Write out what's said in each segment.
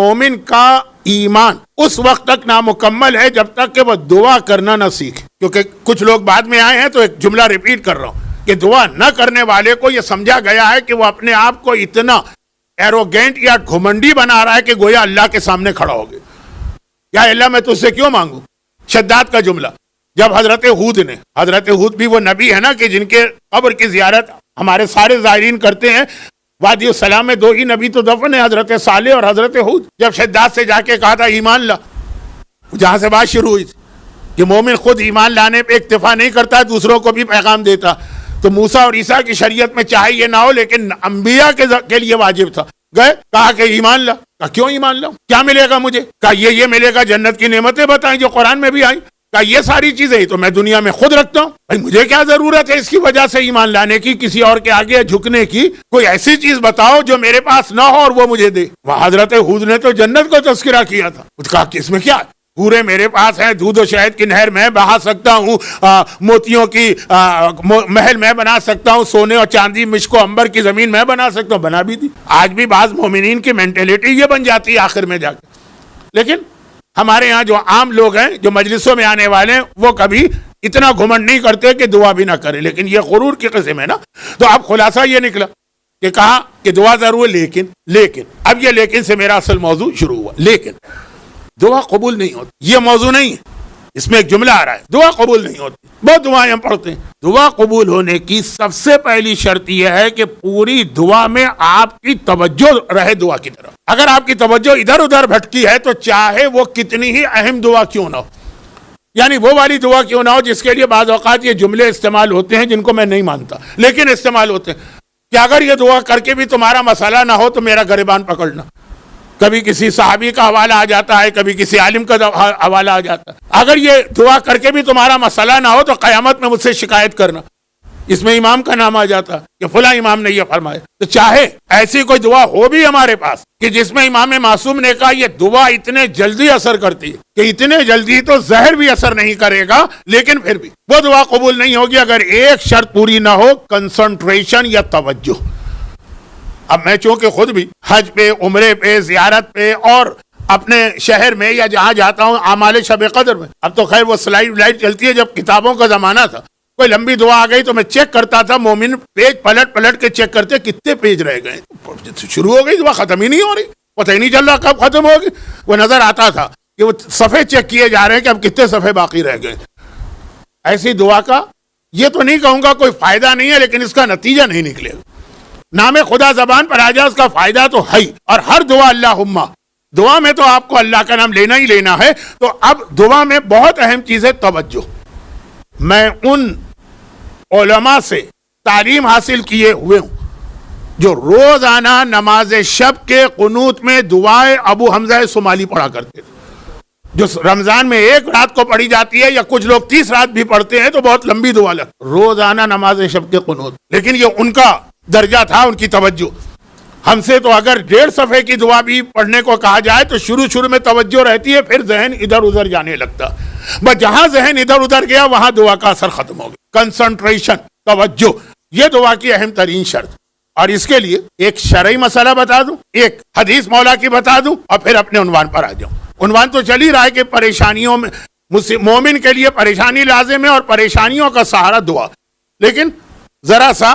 مومن کا ایمان اس وقت تک نامکمل ہے جب تک کہ وہ دعا کرنا نہ سیکھے. کیونکہ کچھ لوگ بعد میں آئے ہیں تو ایک جملہ ریپیٹ کر رہا ہوں کہ دعا نہ کرنے والے کو یہ سمجھا گیا ہے کہ وہ اپنے آپ کو اتنا ایروگینٹ یا گھمنڈی بنا رہا ہے کہ گویا اللہ کے سامنے کھڑا ہو گیا. یا اللہ میں تجھ سے کیوں مانگوں. شداد کا جملہ جب حضرت ہود بھی وہ نبی ہے نا کہ جن کے قبر کی زیارت ہمارے سارے زائرین کرتے ہیں. وادی السلام میں 2 ہی نبی تو دفن ہیں، حضرت صالح اور حضرت ہود. جب شداد سے جا کے کہا تھا ایمان لا، جہاں سے بات شروع ہوئی تھی کہ مومن خود ایمان لانے پہ اکتفا نہیں کرتا، دوسروں کو بھی پیغام دیتا. تو موسیٰ اور عیسیٰ کی شریعت میں چاہے یہ نہ ہو لیکن انبیاء کے لیے واجب تھا. گئے کہا کہ ایمان لا. کہا کیوں ایمان لاؤں، کیا ملے گا مجھے. کہا یہ ملے گا، جنت کی نعمتیں بتائیں جو قرآن میں بھی آئیں. کہا یہ ساری چیزیں تو میں دنیا میں خود رکھتا ہوں، بھائی مجھے کیا ضرورت ہے اس کی وجہ سے ایمان لانے کی، کسی اور کے آگے جھکنے کی. کوئی ایسی چیز بتاؤ جو میرے پاس نہ ہو اور وہ مجھے دے. وہاں حضرت ہود نے تو جنت کو تذکرہ کیا تھا. کہا کہ اس میں کیا ہے، پورے میرے پاس ہیں، دودھ و شہد کی نہر میں بہا سکتا ہوں، موتیوں کی محل میں بنا سکتا ہوں، سونے اور چاندی مشک و عنبر کی زمین میں بنا سکتا ہوں. بنا بھی دی. آج بھی بعض مومنین کی مینٹیلیٹی یہ بن جاتی ہے آخر میں جا کے. لیکن ہمارے یہاں جو عام لوگ ہیں جو مجلسوں میں آنے والے ہیں وہ کبھی اتنا گھمنڈ نہیں کرتے کہ دعا بھی نہ کرے. لیکن یہ غرور کی قسم ہے نا. تو اب خلاصہ یہ نکلا کہ کہا کہ دعا ضرور ہے، لیکن اب یہ لیکن سے میرا اصل موضوع شروع ہوا. لیکن دعا قبول نہیں ہوتی، یہ موضوع نہیں ہے. اس میں ایک جملہ آ رہا ہے، دعا قبول نہیں ہوتی. بہت دعائیں ہم پڑھتے ہیں. دعا قبول ہونے کی سب سے پہلی شرط یہ ہے کہ پوری دعا میں آپ کی توجہ رہے دعا کی طرف. اگر آپ کی توجہ ادھر ادھر بھٹکی ہے تو چاہے وہ کتنی ہی اہم دعا کیوں نہ ہو، یعنی وہ والی دعا کیوں نہ ہو جس کے لیے بعض اوقات یہ جملے استعمال ہوتے ہیں جن کو میں نہیں مانتا لیکن استعمال ہوتے ہیں کہ اگر یہ دعا کر کے بھی تمہارا مسئلہ نہ ہو تو میرا گریبان پکڑنا. کبھی کسی صحابی کا حوالہ آ جاتا ہے، کبھی کسی عالم کا حوالہ آ جاتا ہے. اگر یہ دعا کر کے بھی تمہارا مسئلہ نہ ہو تو قیامت میں مجھ سے شکایت کرنا. اس میں امام کا نام آ جاتا کہ فلاں امام نے یہ فرمایا. تو چاہے ایسی کوئی دعا ہو بھی ہمارے پاس کہ جس میں امام معصوم نے کہا یہ دعا اتنے جلدی اثر کرتی ہے کہ اتنے جلدی تو زہر بھی اثر نہیں کرے گا، لیکن پھر بھی وہ دعا قبول نہیں ہوگی اگر ایک شرط پوری نہ ہو، کنسنٹریشن یا توجہ. اب میں چونکہ خود بھی حج پہ، عمرے پہ، زیارت پہ اور اپنے شہر میں یا جہاں جاتا ہوں اعمال شب قدر میں، اب تو خیر وہ سلائیڈ چلتی ہے، جب کتابوں کا زمانہ تھا کوئی لمبی دعا آ گئی تو میں چیک کرتا تھا. مومن پیج پلٹ کے چیک کرتے کتنے پیج رہ گئے. شروع ہو گئی دعا ختم ہی نہیں ہو رہی، پتہ ہی نہیں چل رہا کب ختم ہوگی. وہ نظر آتا تھا کہ وہ صفحے چیک کیے جا رہے ہیں کہ اب کتنے صفحے باقی رہ گئے. ایسی دعا کا یہ تو نہیں کہوں گا کوئی فائدہ نہیں ہے، لیکن اس کا نتیجہ نہیں نکلے گا. نام خدا زبان پر آ جائے اس کا فائدہ تو ہے. اور ہر دعا اللہم، دعا میں تو آپ کو اللہ کا نام لینا ہی لینا ہے. تو اب دعا میں بہت اہم چیز ہے توجہ. میں ان علماء سے تعلیم حاصل کیے ہوئے ہوں جو روزانہ نماز شب کے قنوت میں دعائے ابو حمزہ صومالی پڑھا کرتے تھے، جو رمضان میں ایک رات کو پڑھی جاتی ہے، یا کچھ لوگ 30 رات بھی پڑھتے ہیں تو بہت لمبی دعا لگتی روزانہ نماز شب کے قنوت. لیکن یہ ان کا درجہ تھا، ان کی توجہ. ہم سے تو اگر 1.5 صفحے کی دعا بھی پڑھنے کو کہا جائے تو شروع میں توجہ رہتی ہے، پھر ذہن ادھر ادھر جانے لگتا. بس جہاں ذہن ادھر ادھر گیا وہاں دعا کا اثر ختم ہو گیا. کنسنٹریشن، توجہ، یہ دعا کی اہم ترین شرط. اور اس کے لیے ایک شرعی مسئلہ بتا دوں، ایک حدیث مولا کی بتا دوں، اور پھر اپنے عنوان پر آ جاؤں. عنوان تو چل ہی رہا ہے کہ پریشانیوں میں مومن کے لیے پریشانی لازم ہے اور پریشانیوں کا سہارا دعا. لیکن ذرا سا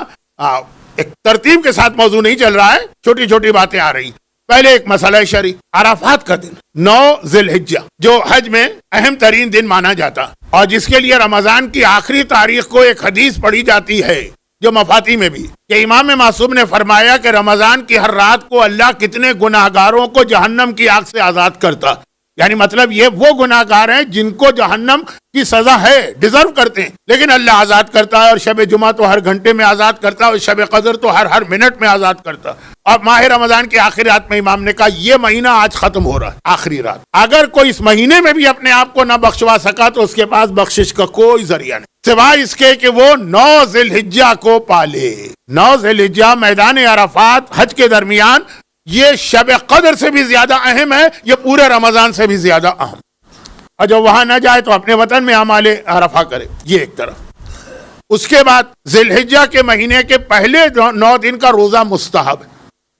ایک ترتیب کے ساتھ موضوع نہیں چل رہا ہے، چھوٹی چھوٹی باتیں آ رہی. پہلے ایک مسئلہ شرعی، عرفات کا دن 9 ذی الحجہ جو حج میں اہم ترین دن مانا جاتا، اور جس کے لیے رمضان کی آخری تاریخ کو ایک حدیث پڑھی جاتی ہے جو مفاتی میں بھی، کہ امام معصوم نے فرمایا کہ رمضان کی ہر رات کو اللہ کتنے گناہگاروں کو جہنم کی آگ سے آزاد کرتا. یعنی مطلب یہ وہ گناہگار ہیں جن کو جہنم کی سزا ہے، ڈیزرو کرتے ہیں، لیکن اللہ آزاد کرتا ہے. اور شب جمعہ تو ہر گھنٹے میں آزاد کرتا ہے، اور شب قدر تو ہر منٹ میں آزاد کرتا ہے. اور ماہ رمضان کی آخری رات میں امام نے کہا یہ مہینہ آج ختم ہو رہا ہے، آخری رات. اگر کوئی اس مہینے میں بھی اپنے آپ کو نہ بخشوا سکا تو اس کے پاس بخشش کا کوئی ذریعہ نہیں سوائے اس کے کہ وہ 9 ذی الحجہ کو پالے. 9 ذی الحجہ میدان عرفات حج کے درمیان، یہ شب قدر سے بھی زیادہ اہم ہے، یہ پورے رمضان سے بھی زیادہ اہم. اور جو وہاں نہ جائے تو اپنے وطن میں اعمال عرفہ کرے. یہ ایک طرف. اس کے بعد ذی الحجہ کے مہینے کے پہلے 9 دن کا روزہ مستحب ہے،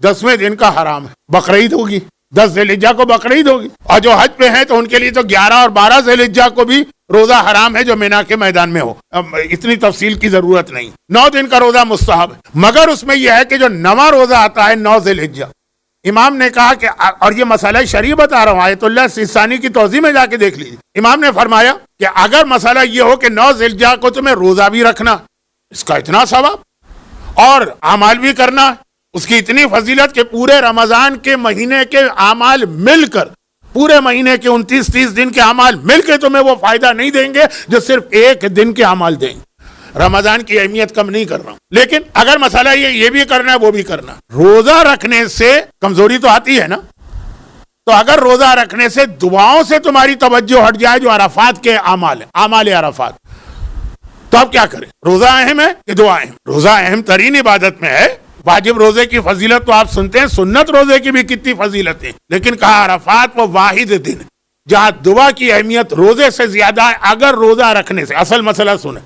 10ویں دن کا حرام ہے. بقرعید ہوگی، 10 ذیلحجہ کو بقرعید ہوگی، اور جو حج پہ ہیں تو ان کے لیے تو 11 اور 12 ذیلحجہ کو بھی روزہ حرام ہے جو مینا کے میدان میں ہو. اتنی تفصیل کی ضرورت نہیں. 9 دن کا روزہ مستحب ہے، مگر اس میں یہ ہے کہ جو 9واں روزہ آتا ہے 9 ذیلحجہ، امام نے کہا کہ، اور یہ مسئلہ شرعی بتا رہا ہوں، آیت اللہ سیستانی کی توضیح میں جا کے دیکھ لیجیے، امام نے فرمایا کہ اگر مسئلہ یہ ہو کہ 9 ذیلحجہ کو تمہیں روزہ بھی رکھنا، اس کا اتنا ثواب اور اعمال بھی کرنا، اس کی اتنی فضیلت کہ پورے رمضان کے مہینے کے اعمال مل کر، پورے مہینے کے 29-30 دن کے اعمال مل کے تمہیں وہ فائدہ نہیں دیں گے جو صرف ایک دن کے اعمال دیں گے. رمضان کی اہمیت کم نہیں کر رہا ہوں، لیکن اگر مسئلہ یہ بھی کرنا ہے وہ بھی کرنا، روزہ رکھنے سے کمزوری تو آتی ہے نا، تو اگر روزہ رکھنے سے دعاؤں سے تمہاری توجہ ہٹ جائے جو عرفات کے اعمال ہیں، اعمال عرفات، تو اب کیا کریں؟ روزہ اہم ہے کہ دعا اہم؟ روزہ اہم ترین عبادت میں ہے. واجب روزے کی فضیلت تو آپ سنتے ہیں، سنت روزے کی بھی کتنی فضیلت ہے، لیکن کہا عرفات وہ واحد دن جہاں دعا کی اہمیت روزے سے زیادہ ہے اگر روزہ رکھنے سے. اصل مسئلہ سنیں،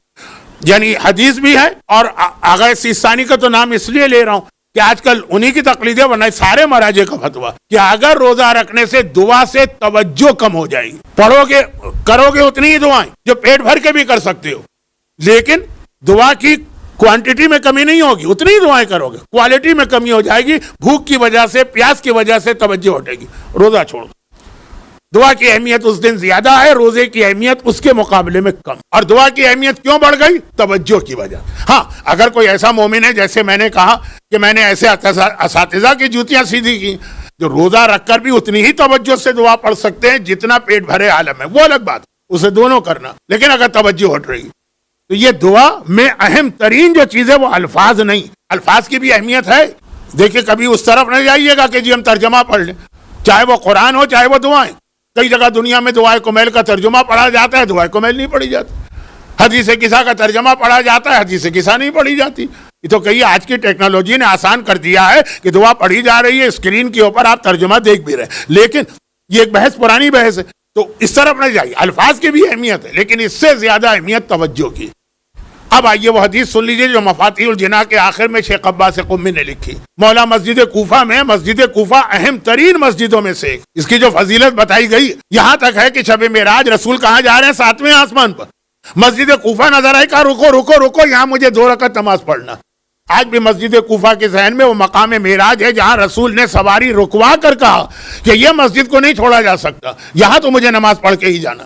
یعنی حدیث بھی ہے، اور آغا سیستانی کا تو نام اس لیے لے رہا ہوں کہ آج کل انہی کی تقلید ہے، ورنہ سارے مراجع کا فتویٰ کہ اگر روزہ رکھنے سے دعا سے توجہ کم ہو جائے گی، پڑھو گے کرو گے اتنی ہی دعائیں جو پیٹ بھر کے بھی کر سکتے ہو، لیکن دعا کی کوانٹٹی میں کمی نہیں ہوگی، اتنی ہی دعائیں کرو گے، کوالٹی میں کمی ہو جائے گی، بھوک کی وجہ سے، پیاس کی وجہ سے توجہ ہٹے گی، روزہ چھوڑ دو. دعا کی اہمیت اس دن زیادہ ہے، روزے کی اہمیت اس کے مقابلے میں کم. اور دعا کی اہمیت کیوں بڑھ گئی؟ توجہ کی وجہ. ہاں اگر کوئی ایسا مومن ہے، جیسے میں نے کہا کہ میں نے ایسے اساتذہ کی جوتیاں سیدھی کی جو روزہ رکھ کر بھی اتنی ہی توجہ سے دعا پڑھ سکتے ہیں جتنا پیٹ بھرے عالم ہے، وہ الگ بات، اسے دونوں کرنا. لیکن اگر توجہ ہٹ رہی تو یہ دعا میں اہم ترین جو چیز ہے وہ الفاظ نہیں، الفاظ کی بھی اہمیت ہے. دیکھیں کبھی اس طرف نہ جائیے گا کہ جی ہم ترجمہ پڑھ لیں، چاہے وہ قرآن ہو چاہے وہ دعائیں. کئی جگہ دنیا میں دعائے کمیل کا ترجمہ پڑھا جاتا ہے، دعائے کمیل نہیں پڑھی جاتی. حدیث قصہ کا ترجمہ پڑھا جاتا ہے، حدیث قصہ نہیں پڑھی جاتی. یہ تو کہیے آج کی ٹیکنالوجی نے آسان کر دیا ہے کہ دعا پڑھی جا رہی ہے، اسکرین کے اوپر آپ ترجمہ دیکھ بھی رہے، لیکن یہ ایک بحث پرانی بحث ہے، تو اس طرف نہ جائیے. الفاظ کی بھی اہمیت ہے لیکن اس سے زیادہ اہمیت توجہ کی. اب آئیے وہ حدیث سن لیجئے جو مفاتیح الجناح کے آخر میں شیخ عباس قمی نے لکھی. مولا مسجد کوفہ میں، مسجد کوفہ اہم ترین مسجدوں میں سے ایک، اس کی جو فضیلت بتائی گئی یہاں تک ہے کہ شب معراج رسول کہاں جا رہے ہیں؟ 7ویں آسمان پر. مسجد کوفہ نظر آئی، کہا رکو رکو رکو، یہاں مجھے 2 رکعت نماز پڑھنا. آج بھی مسجد کوفہ کے ذہن میں وہ مقام معراج ہے جہاں رسول نے سواری رکوا کر کہا کہ یہ مسجد کو نہیں چھوڑا جا سکتا، یہاں تو مجھے نماز پڑھ کے ہی جانا.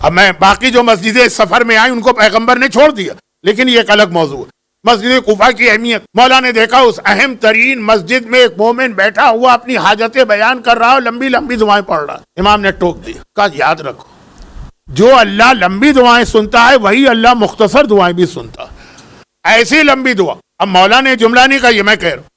اب میں باقی جو مسجدیں اس سفر میں آئیں ان کو پیغمبر نے چھوڑ دیا، لیکن یہ ایک الگ موضوع ہے. مسجد کوفہ کی اہمیت، مولا نے دیکھا اس اہم ترین مسجد میں ایک مومن بیٹھا ہوا اپنی حاجتیں بیان کر رہا، لمبی لمبی دعائیں پڑھ رہا. امام نے ٹوک دیا، کہا یاد رکھو جو اللہ لمبی دعائیں سنتا ہے وہی اللہ مختصر دعائیں بھی سنتا ہے. ایسی لمبی دعا، اب مولا نے جملہ نہیں کہا، یہ میں کہہ رہا ہوں،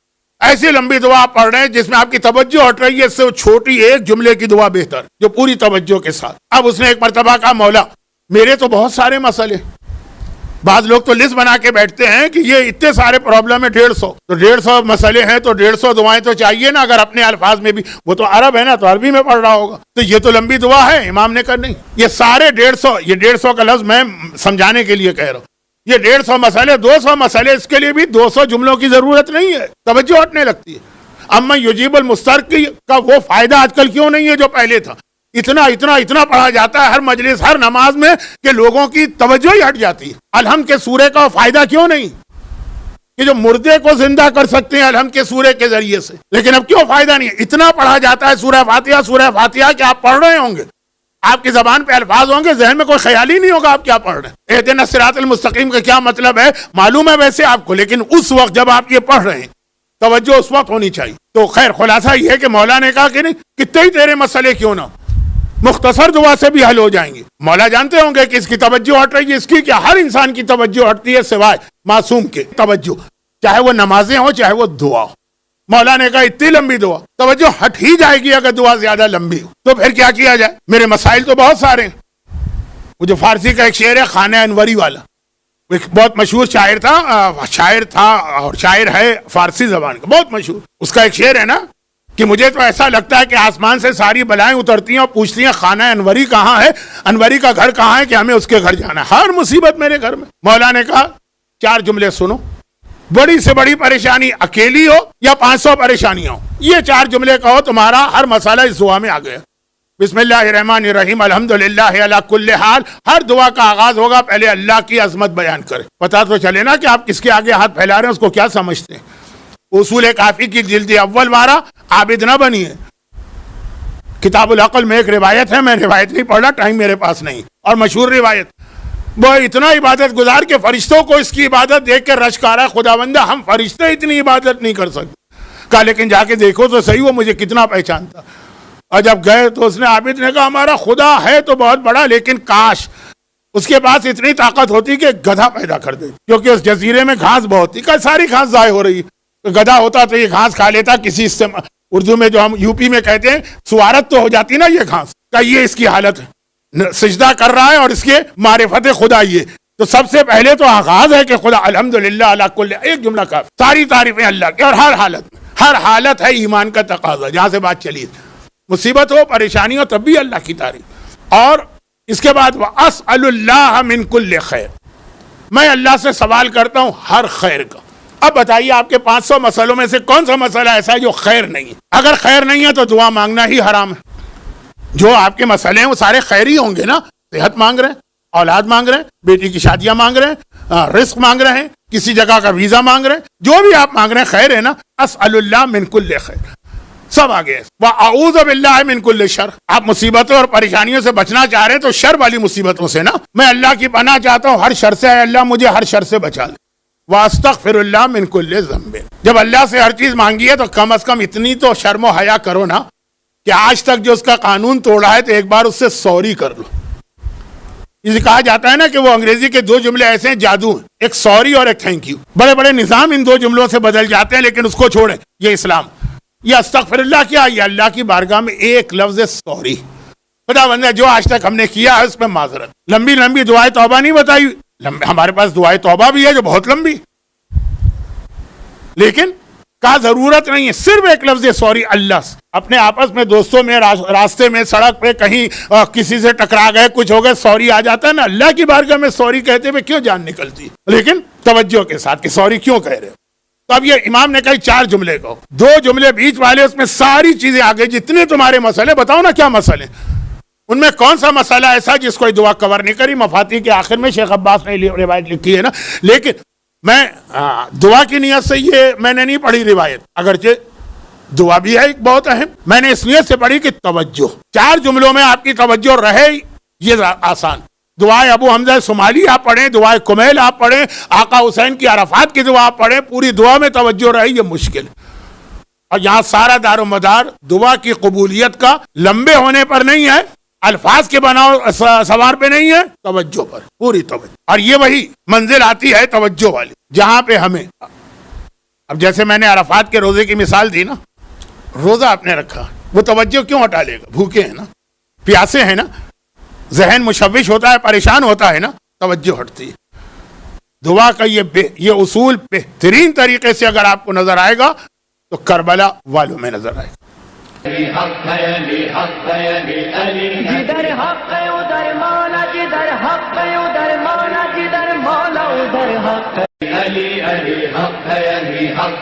ایسی لمبی دعا آپ پڑھ رہے ہیں جس میں آپ کی توجہ ہٹ رہی ہے، اس سے چھوٹی ایک جملے کی دعا بہتر جو پوری توجہ کے ساتھ. اب اس نے ایک مرتبہ کہا مولا میرے تو بہت سارے مسئلے، بعض لوگ تو لسٹ بنا کے بیٹھتے ہیں کہ یہ اتنے سارے پرابلم ہے 150، تو 150 مسئلے ہیں تو 150 دعائیں تو چاہیے نا، اگر اپنے الفاظ میں بھی، وہ تو عرب ہے نا تو عربی میں پڑھ رہا ہوگا، تو یہ تو لمبی دعا ہے. امام نے کہا نہیں، یہ سارے 150، یہ 150 کا لفظ میں سمجھانے کے لیے کہہ رہا ہوں، یہ 150 مسئلے 200 مسئلے، اس کے لیے بھی 200 جملوں کی ضرورت نہیں ہے، توجہ ہٹنے لگتی ہے. اما یجیب المضطر کا وہ فائدہ آج کل کیوں نہیں ہے جو پہلے تھا؟ اتنا اتنا اتنا پڑھا جاتا ہے ہر مجلس ہر نماز میں کہ لوگوں کی توجہ ہی ہٹ جاتی ہے. الحمد کے سورے کا فائدہ کیوں نہیں کہ جو مردے کو زندہ کر سکتے ہیں الحمد کے سورے کے ذریعے سے، لیکن اب کیوں فائدہ نہیں ہے؟ اتنا پڑھا جاتا ہے سورہ فاتحہ کہ آپ پڑھ رہے ہوں گے، آپ کی زبان پہ الفاظ ہوں گے، ذہن میں کوئی خیال ہی نہیں ہوگا آپ کیا پڑھ رہے ہیں. اہدنا الصراط المستقیم کا کیا مطلب ہے معلوم ہے ویسے آپ کو، لیکن اس وقت جب آپ یہ پڑھ رہے ہیں توجہ اس وقت ہونی چاہیے. تو خیر خلاصہ یہ ہے کہ مولا نے کہا کہ نہیں کتنے ہی تیرے مسئلے کیوں نہ مختصر دعا سے بھی حل ہو جائیں گے. مولا جانتے ہوں گے کہ اس کی توجہ ہٹ رہی ہے، اس کی کیا ہر انسان کی توجہ ہٹتی ہے سوائے معصوم کے. توجہ چاہے وہ نمازیں ہوں چاہے وہ دعا ہو. مولا نے کہا اتنی لمبی دعا توجہ ہٹ ہی جائے گی اگر دعا زیادہ لمبی ہو، تو پھر کیا کیا جائے؟ میرے مسائل تو بہت سارے ہیں. وہ جو فارسی کا ایک شعر ہے خانہ انوری والا، ایک بہت مشہور شاعر تھا اور شاعر ہے فارسی زبان کا بہت مشہور. اس کا ایک شعر ہے نا کہ مجھے تو ایسا لگتا ہے کہ آسمان سے ساری بلائیں اترتی ہیں اور پوچھتی ہیں خانہ انوری کہاں ہے، انوری کا گھر کہاں ہے کہ ہمیں اس کے گھر جانا ہے، ہر مصیبت میرے گھر میں. مولا نے کہا 4 جملے سنو، بڑی سے بڑی پریشانی اکیلی ہو یا 500 پریشانیاں ہو، یہ 4 جملے کہو تمہارا ہر مسئلہ اس دعا میں آ گیا۔ بسم اللہ الرحمن الرحیم الحمدللہ علی کل حال، ہر دعا کا آغاز ہوگا پہلے اللہ کی عظمت بیان کرے، پتہ تو چلے نا کہ آپ کس کے آگے ہاتھ پھیلا رہے ہیں، اس کو کیا سمجھتے ہیں۔ اصول کافی کی جلد اول وارہ عابد نہ بنیے۔ کتاب العقل میں ایک روایت ہے، میں روایت نہیں پڑھ رہا، ٹائم میرے پاس نہیں، اور مشہور روایت، وہ اتنا عبادت گزار کے فرشتوں کو اس کی عبادت دیکھ کے رشک آ رہا ہے، خدا بندہ ہم فرشتے اتنی عبادت نہیں کر سکتے۔ کہا لیکن جا کے دیکھو تو صحیح، وہ مجھے کتنا پہچانتا۔ اور جب گئے تو اس نے عابد نے کہا ہمارا خدا ہے تو بہت بڑا، لیکن کاش اس کے پاس اتنی طاقت ہوتی کہ گدھا پیدا کر دے، کیونکہ اس جزیرے میں گھاس بہت تھی، کہ ساری گھاس ضائع ہو رہی، گدھا ہوتا تو یہ گھاس کھا لیتا، کسی سے اردو میں جو ہم یو پی میں کہتے ہیں سوارت تو ہو جاتی نا یہ گھاس کا، یہ اس کی حالت ہے، سجدہ کر رہا ہے اور اس کے معرفت خدا یہ تو سب سے پہلے تو آغاز ہے کہ خدا الحمدللہ علی کل، ایک جملہ کا ساری تعریفیں اللہ کی، اور ہر حالت ہے ایمان کا تقاضا، جہاں سے بات چلی مصیبت ہو پریشانی ہو تب بھی اللہ کی تعریف۔ اور اس کے بعد وَأَسْأَلُ اللَّهَ مِن كُلِّ خیر، میں اللہ سے سوال کرتا ہوں ہر خیر کا۔ اب بتائیے آپ کے 500 مسئلوں میں سے کون سا مسئلہ ایسا ہے جو خیر نہیں ہے؟ اگر خیر نہیں ہے تو دعا مانگنا ہی حرام ہے۔ جو آپ کے مسئلے ہیں وہ سارے خیر ہی ہوں گے نا، صحت مانگ رہے ہیں، اولاد مانگ رہے ہیں، بیٹی کی شادیاں مانگ رہے ہیں، رزق مانگ رہے ہیں، کسی جگہ کا ویزا مانگ رہے ہیں، جو بھی آپ مانگ رہے ہیں خیر ہے نا۔ اسأل اللہ من کل خیر، سب آگے۔ وَأَعُوذُ بِاللَّهِ مِن كُلِّ شَرٍ، آپ مصیبتوں اور پریشانیوں سے بچنا چاہ رہے ہیں تو شر والی مصیبتوں سے نا، میں اللہ کی پناہ چاہتا ہوں ہر شر سے، اے اللہ مجھے ہر شر سے بچا لے۔ وَأَسْتَغْفِرُ اللَّهَ مِن كُلِّ ذَنبٍ، جب اللہ سے ہر چیز مانگی ہے تو کم از کم اتنی تو شرم و حیا کرو نا کہ آج تک جو اس کا قانون توڑا ہے تو ایک بار اس سے سوری کر لو۔ اسے کہا جاتا ہے نا کہ وہ انگریزی کے 2 جملے ایسے ہیں جادو ہیں، ایک سوری اور ایک تھینک یو، بڑے بڑے نظام ان 2 جملوں سے بدل جاتے ہیں، لیکن اس کو چھوڑیں، یہ اسلام۔ یہ استغفر اللہ کیا؟ یہ اللہ کی بارگاہ میں ایک لفظ سوری، خدا بندہ جو آج تک ہم نے کیا ہے اس میں معذرت۔ لمبی لمبی دعائیں توبہ نہیں بتائی، ہمارے پاس دعائیں توبہ بھی ہے جو بہت لمبی، لیکن کا ضرورت نہیں ہے، صرف ایک لفظ سوری اللہ سے۔ اپنے آپس میں دوستوں میں راستے میں سڑک پہ کہیں کسی سے ٹکرا گئے کچھ ہو گئے سوری آ جاتا ہے نا، اللہ کی بارگاہ میں سوری کہتے ہوئے کیوں جان نکلتی، لیکن توجہ کے ساتھ کہ سوری کیوں کہہ رہے ہو۔ تو اب یہ امام نے کہا 4 جملے کو، 2 جملے بیچ والے اس میں ساری چیزیں آگے، جتنے تمہارے مسئلے بتاؤ نا کیا مسئلے، ان میں کون سا مسئلہ ایسا جس کو دعا کور نہیں کری۔ مفاتیح کے آخر میں شیخ عباس نے روایت لکھی ہے نا، لیکن میں دعا کی نیت سے یہ میں نے نہیں پڑھی روایت، اگرچہ دعا بھی ہے ایک بہت اہم، میں نے اس نیت سے پڑھی کہ توجہ 4 جملوں میں آپ کی توجہ رہے، یہ آسان۔ دعائے ابو حمزہ سمالی آپ پڑھیں، دعائے کمیل آپ پڑھیں، آقا حسین کی عرفات کی دعا آپ پڑھیں، پوری دعا میں توجہ رہے، یہ مشکل۔ اور یہاں سارا دار و مدار دعا کی قبولیت کا لمبے ہونے پر نہیں ہے، الفاظ کے بناؤ سوار پہ نہیں ہے، توجہ پر، پوری توجہ۔ اور یہ وہی منزل آتی ہے توجہ والی، جہاں پہ ہمیں، اب جیسے میں نے عرفات کے روزے کی مثال دی نا، روزہ آپ نے رکھا، وہ توجہ کیوں ہٹا لے گا؟ بھوکے ہیں نا، پیاسے ہیں نا، ذہن مشوش ہوتا ہے، پریشان ہوتا ہے نا، توجہ ہٹتی ہے۔ دعا کا یہ اصول بہترین طریقے سے اگر آپ کو نظر آئے گا تو کربلا والوں میں نظر آئے گا۔ جدھر حق ہے ادھر مولا، جدھر حق ہے ادھر مولا، جدھر مولا ادھر حق ہے۔ علی علی حق ہے، علی حق